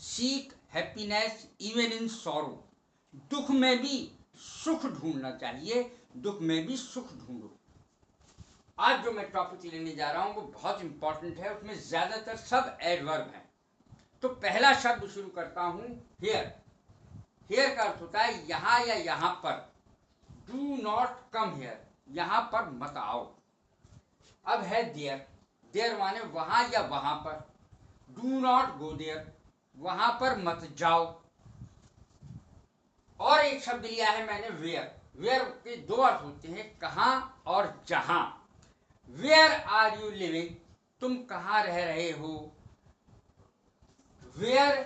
Seek happiness even in sorrow, दुख में भी सुख ढूंढना चाहिए, दुख में भी सुख ढूंढो। आज जो मैं टॉपिक लेने जा रहा हूं वो बहुत इंपॉर्टेंट है, उसमें ज्यादातर सब एडवर्ब हैं। तो पहला शब्द शुरू करता हूं, हियर। हियर का अर्थ होता है यहां या यहां पर। डू नॉट कम हियर, यहां पर मत आओ। अब है देयर, देयर माने वहां या वहां पर। डू नॉट गो देयर, वहां पर मत जाओ। और एक शब्द लिया है मैंने वेयर। वेयर के दो अर्थ होते हैं, कहां और जहां। वेयर आर यू लिविंग, तुम कहां रह रहे हो। वेयर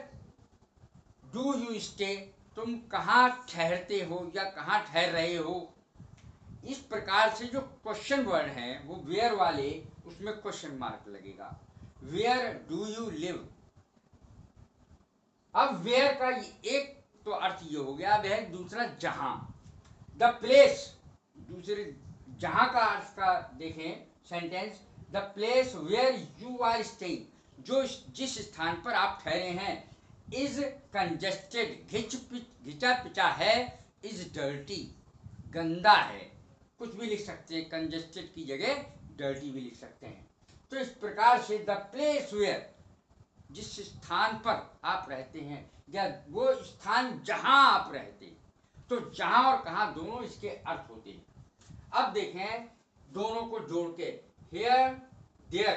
डू यू स्टे, तुम कहां ठहरते हो या कहां ठहर रहे हो। इस प्रकार से जो क्वेश्चन वर्ड है वो वेयर वाले, उसमें क्वेश्चन मार्क लगेगा। Where do you live. अब वेयर का एक तो अर्थ ये हो गया। अब है दूसरा जहां। द प्लेस, दूसरे जहां का अर्थ का देखें sentence, the place where you are staying, जो जिस स्थान पर आप ठहरे हैं, इज कंजेस्टेड, घिचा पिचा है, इज डर्टी, गंदा है। कुछ भी लिख सकते हैं, कंजेस्टेड की जगह डर्टी भी लिख सकते हैं। तो इस प्रकार से द प्लेस वेयर, जिस स्थान पर आप रहते हैं या वो स्थान जहां आप रहते हैं, तो जहां और कहां दोनों इसके अर्थ होते हैं। अब देखें दोनों को जोड़ के, हेयर देयर।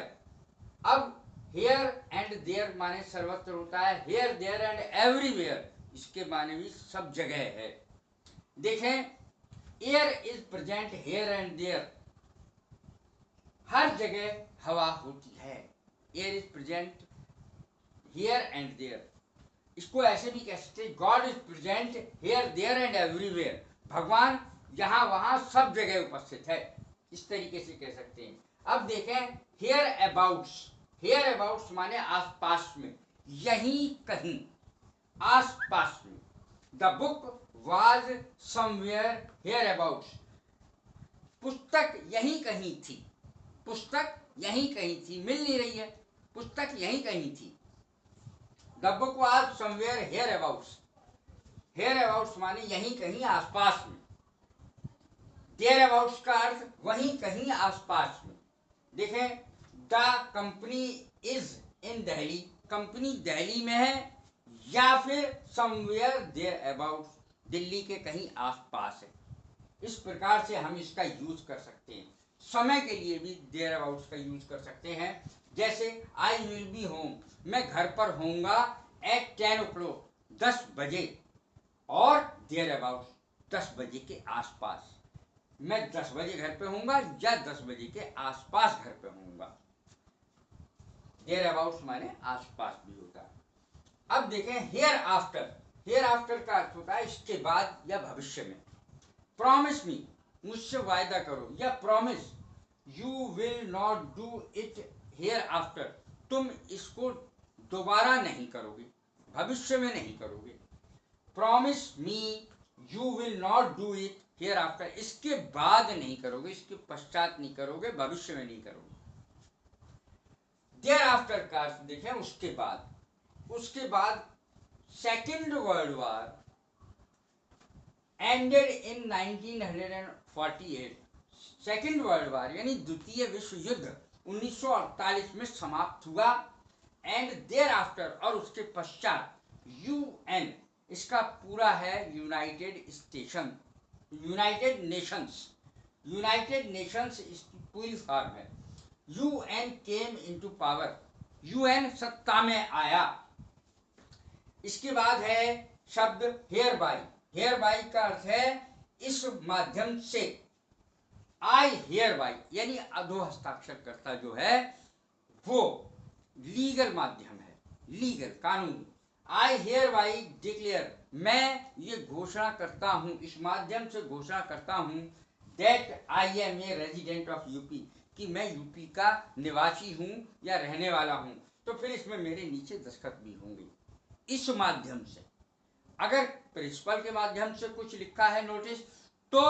अब हेयर एंड देयर माने सर्वत्र होता है, हेयर देयर एंड एवरीवेयर इसके माने भी सब जगह है। देखें air is present here and there, हर जगह हवा होती है। Air is present here and there. इसको ऐसे भी कह सकते हैं, God is present here there and everywhere, भगवान यहाँ वहां सब जगह उपस्थित है, इस तरीके से कह सकते हैं। अब देखें हियर अबाउट्स, हियर अबाउट्स माने आसपास में, यहीं कहीं, आसपास में। The book was somewhere here abouts, पुस्तक यहीं कहीं थी, पुस्तक यहीं कहीं थी, मिल नहीं रही है, पुस्तक यहीं कहीं थी। The book was somewhere here abouts, here abouts माने यहीं कहीं आसपास में। देयर अबाउट्स का अर्थ वहीं कहीं आसपास में। देखें the company is in Delhi, company Delhi में है, या फिर समवेयर देयर अबाउट्स, दिल्ली के कहीं आसपास है। इस प्रकार से हम इसका यूज कर सकते हैं। समय के लिए भी देयर अबाउट्स का यूज कर सकते हैं। जैसे आई विल बी होम, मैं घर पर होऊंगा एट 10 o'clock, 10 बजे। और देयर अबाउट्स 10 बजे के आसपास, मैं 10 बजे घर पे होऊंगा या 10 बजे के आसपास घर पे होऊंगा। देयर अबाउट्स माने आसपास भी होता है। अब देखें हियर आफ्टर, हियर आफ्टर का अर्थ होता है इसके बाद या भविष्य में। प्रॉमिस मी, मुझसे वायदा करो, या promise you will not do it here after, तुम इसको दोबारा नहीं करोगे, भविष्य में नहीं करोगे। Promise me you will not do it here after, इसके बाद नहीं करोगे, इसके पश्चात नहीं करोगे, भविष्य में नहीं करोगे। देयर आफ्टर का अर्थ देखें उसके बाद। उसके बाद second world war ended in 1948, second world war यानी द्वितीय विश्व युद्ध 1948 में समाप्त हुआ। एंड देयर आफ्टर, और उसके पश्चात, यूएन, इसका पूरा है United station, United Nations, United Nations इसकी पूरी फॉर्म है। UN came into power, UN सत्ता में आया। इसके बाद है शब्द हेयर बाई, हेयर बाई का अर्थ है इस माध्यम से। आई हेयर बाई यानी अधो हस्ताक्षरकर्ता जो है वो लीगल माध्यम है, लीगल कानूनी। आई हेयर बाई डिक्लेयर, मैं ये घोषणा करता हूं, इस माध्यम से घोषणा करता हूं, that I am a resident of UP, कि मैं यूपी का निवासी हूं या रहने वाला हूं। तो फिर इसमें मेरे नीचे दस्तखत भी होंगे इस माध्यम से। अगर प्रिंसिपल के माध्यम से कुछ लिखा है नोटिस, तो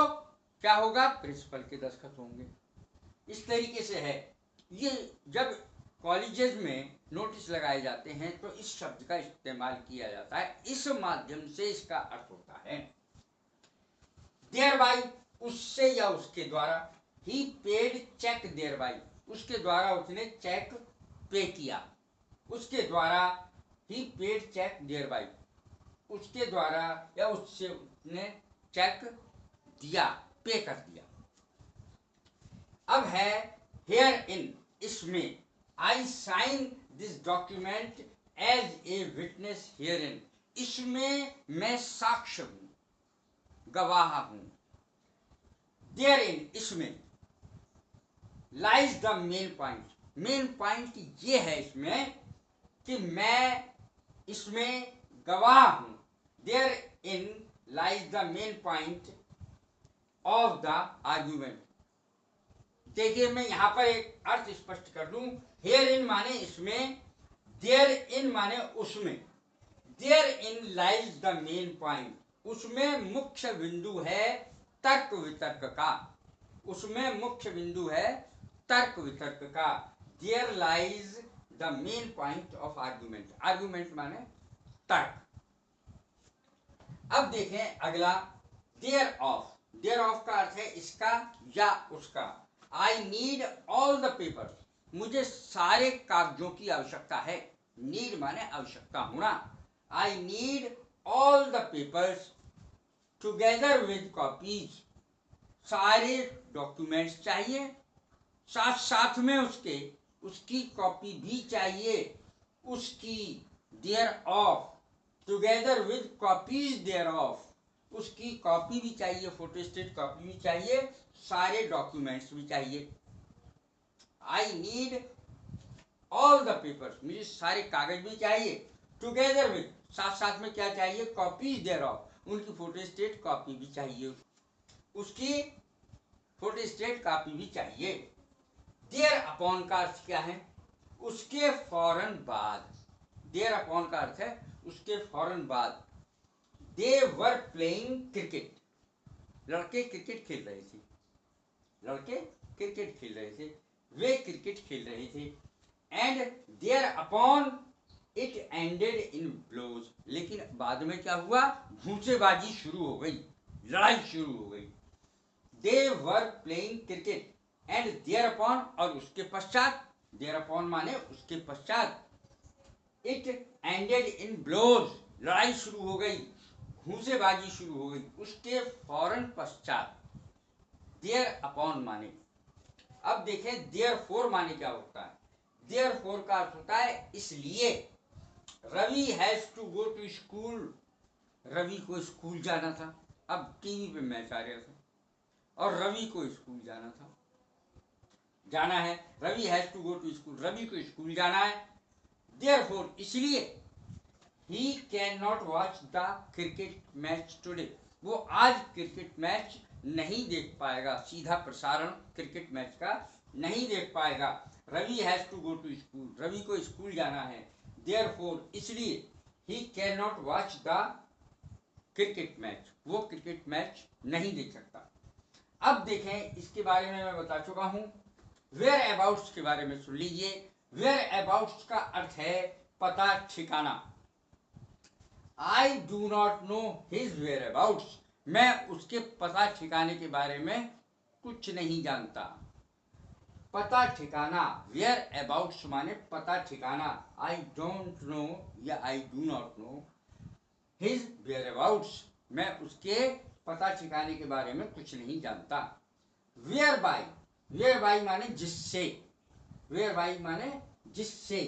क्या होगा, प्रिंसिपल के दस्तखत होंगे। इस तरीके से है। ये जब कॉलेजेस में नोटिस लगाए जाते हैं तो इस शब्द का इस्तेमाल किया जाता है, इस माध्यम से इसका अर्थ होता है। देयर बाई, उससे या उसके द्वारा, ही पेड चेक देयर बाई, उसके द्वारा उसने चेक पे किया, उसके द्वारा, ही पेड चेक देयर बाई, उसके द्वारा या उससे उसने चेक दिया, पे कर दिया। अब है हेयर इन, इसमें, I sign this document as a witness herein, इसमें मैं साक्ष्य हूं, गवाह हूं। देयर इन, इसमें, lies the main point, main point ये है इसमें कि मैं इसमें गवाह हूं। Therein lies the main point of the argument. देखिए मैं यहां पर एक अर्थ स्पष्ट कर दूं, हेयर इन माने इसमें, देयर इन माने उसमें। Therein lies the main point, उसमें मुख्य बिंदु है तर्क वितर्क का, उसमें मुख्य बिंदु है तर्क वितर्क का। There lies the main point of argument, argument माने तर्क। अब देखें अगला, देयर ऑफ, देयर ऑफ का अर्थ है इसका या उसका। I need all the papers, मुझे सारे कागजों की आवश्यकता है, नीड माने आवश्यकता होना। I need all the papers together with copies, सारे डॉक्यूमेंट्स चाहिए, साथ साथ में उसके, उसकी कॉपी भी चाहिए, उसकी, thereof, together with copies thereof, उसकी कॉपी भी चाहिए, फोटोस्टेट कॉपी भी चाहिए, सारे डॉक्यूमेंट्स भी चाहिए। I need all the papers, मुझे सारे कागज भी चाहिए, टुगेदर विद, साथ साथ में क्या चाहिए, कॉपीज देयर ऑफ, उनकी फोटोस्टेट कॉपी भी चाहिए, उसकी फोटोस्टेट कॉपी भी चाहिए। देयर अपॉन का अर्थ क्या है, उसके फौरन बाद, देयर अपॉन का अर्थ है उसके फौरन बाद। दे वर प्लेइंग क्रिकेट, लड़के क्रिकेट खेल रहे थे, लड़के क्रिकेट खेल रहे थे, वे क्रिकेट खेल रहे थे। And thereupon it ended in blows, लेकिन बाद में क्या हुआ, घूंसेबाजी शुरू हो गई, लड़ाई शुरू हो गई। They were playing cricket and thereupon, और उसके पश्चात, देयर अपॉन माने उसके पश्चात, इट एंडेड इन ब्लोज, लड़ाई शुरू हो गई, घूंसेबाजी शुरू हो गई, उसके फौरन पश्चात। देयर अपॉन माने, अब देखें देयर फोर माने क्या होता है। देयर फोर का अर्थ होता है इसलिए। Ravi has to go to school, Ravi को स्कूल जाना था, अब टीवी पे मैच आ रहा था और रवि को स्कूल जाना था, जाना है, Ravi has to go to school, Ravi को स्कूल जाना है। देयरफॉर, इसलिए, he cannot watch the cricket match today, वो आज क्रिकेट मैच नहीं देख पाएगा, सीधा प्रसारण क्रिकेट मैच का नहीं देख पाएगा। Ravi has to go to school, Ravi को स्कूल जाना है। देयरफॉर, इसलिए, he cannot watch the cricket match, वो क्रिकेट मैच नहीं देख सकता। अब देखें इसके बारे में मैं बता चुका हूं। वेयर अबाउट्स के बारे में सुन लीजिए। वेयर अबाउट्स का अर्थ है पता ठिकाना। I do not know his whereabouts, मैं उसके पता ठिकाने के बारे में कुछ नहीं जानता। पता ठिकाना, वेयर अबाउट्स माने पता ठिकाना। आई डोंट नो या I do not know his whereabouts, मैं उसके पता ठिकाने के बारे में कुछ नहीं जानता। वेयर बाई, वेयर बाई माने जिससे, वेयर बाई माने जिससे।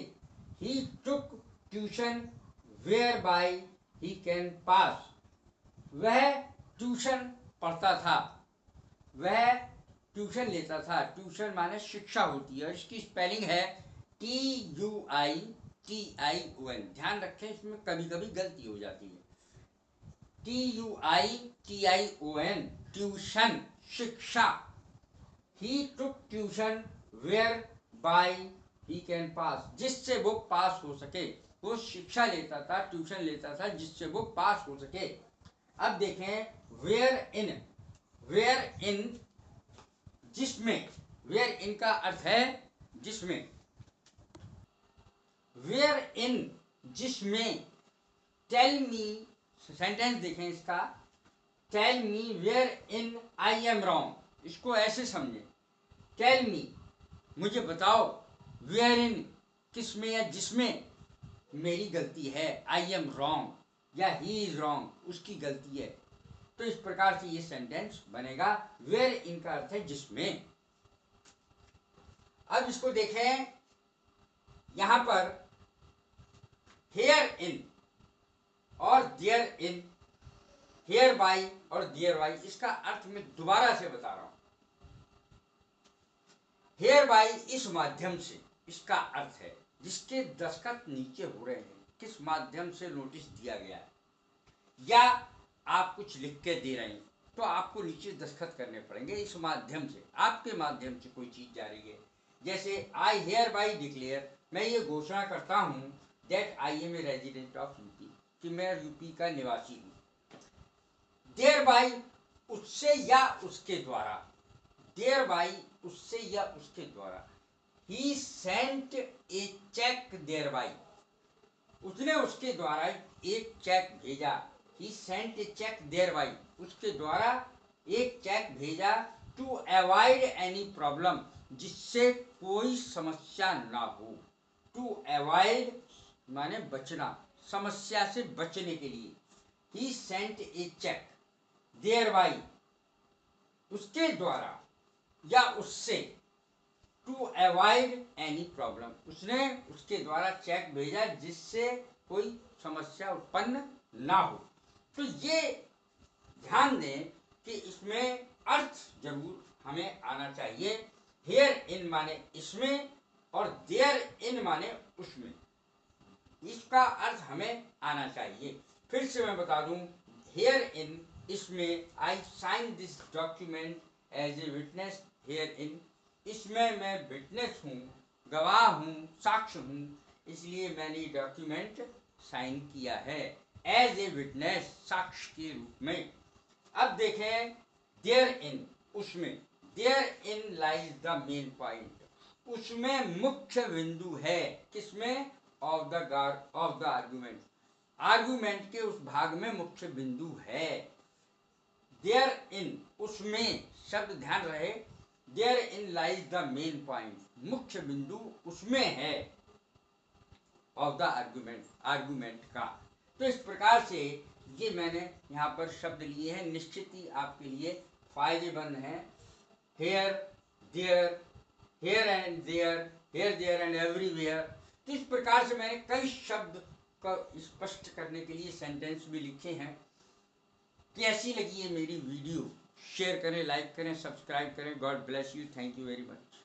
He took tuition whereby he can pass, वह ट्यूशन पढ़ता था, वह ट्यूशन लेता था। ट्यूशन माने शिक्षा होती है, इसकी स्पेलिंग है TUITION। ध्यान रखें इसमें कभी कभी गलती हो जाती है। TUITION, ट्यूशन, शिक्षा। He took tuition whereby he can pass, जिससे वो पास हो सके, वो शिक्षा लेता था, ट्यूशन लेता था जिससे वो पास हो सके। अब देखें वेयर इन, वेयर इन जिसमें, वेयर इन का अर्थ है जिसमें। वेयर इन जिसमें, टेल मी, सेंटेंस देखें इसका, tell me wherein I am wrong, इसको ऐसे समझें, टेल मी मुझे बताओ, वेयर इन किसमें या जिसमें मेरी गलती है, आई एम रॉन्ग या ही इज रॉन्ग उसकी गलती है। तो इस प्रकार से ये सेंटेंस बनेगा, वेयर इन का अर्थ है जिसमें। अब इसको देखें, यहां पर हेयर इन और देयर इन, हेयर बाई और देयर बाई, इसका अर्थ मैं दोबारा से बता रहा हूं। हेयर बाई इस माध्यम से, इसका अर्थ है जिसके दस्तखत नीचे हो रहे हैं, किस माध्यम से नोटिस दिया गया है, या आप कुछ लिख के दे रहे हैं तो आपको नीचे दस्तखत करने पड़ेंगे, इस माध्यम से, आपके माध्यम से कोई चीज जा रही है। जैसे आई हेयर बाई डिक्लेयर, मैं ये घोषणा करता हूं that I am a resident of UP, कि मैं यूपी का निवासी हूं। देयर बाई उससे या उसके द्वारा, देयर बाई उससे या उसके द्वारा, he sent a cheque thereby, उसने उसके द्वारा एक चेक भेजा, he sent a cheque thereby, उसके द्वारा एक चेक भेजा, टू अवॉइड एनी प्रॉब्लम, जिससे कोई समस्या ना हो। टू अवॉइड माने बचना, समस्या से बचने के लिए, he sent a cheque thereby उसके द्वारा या उससे, टू अवॉइड एनी प्रॉब्लम उसने उसके द्वारा चेक भेजा जिससे कोई समस्या उत्पन्न ना हो। तो ये ध्यान दें कि इसमें अर्थ जरूर हमें आना चाहिए। हेयर इन माने इसमें और देयर इन माने उसमें, इसका अर्थ हमें आना चाहिए। फिर से मैं बता दूं, हेयर इन इसमें, I sign this document as a witness herein, इसमें मैं विटनेस हूँ, गवाह हूँ, साक्ष्य हूँ, इसलिए मैंने डॉक्यूमेंट साइन किया है एज ए विटनेस, साक्ष्य के रूप में। अब देखें देयर इन उसमें, therein lies the main point, उसमें मुख्य बिंदु है, किसमें, ऑफ द आर्गुमेंट, आर्गुमेंट के उस भाग में मुख्य बिंदु है। देयर इन उसमें, शब्द ध्यान रहे, therein lies the main point, मुख्य बिंदु उसमें है, ऑफ द आर्गुमेंट, आर्गुमेंट का। तो इस प्रकार से ये मैंने यहाँ पर शब्द लिए हैं, निश्चित ही आपके लिए फायदेमंद हैं। Here, there, here and there, here there and everywhere. तो इस प्रकार से मैंने कई शब्द को स्पष्ट करने के लिए सेंटेंस भी लिखे हैं। कैसी लगी है मेरी वीडियो, शेयर करें, लाइक करें, सब्सक्राइब करें। God bless you, thank you very much.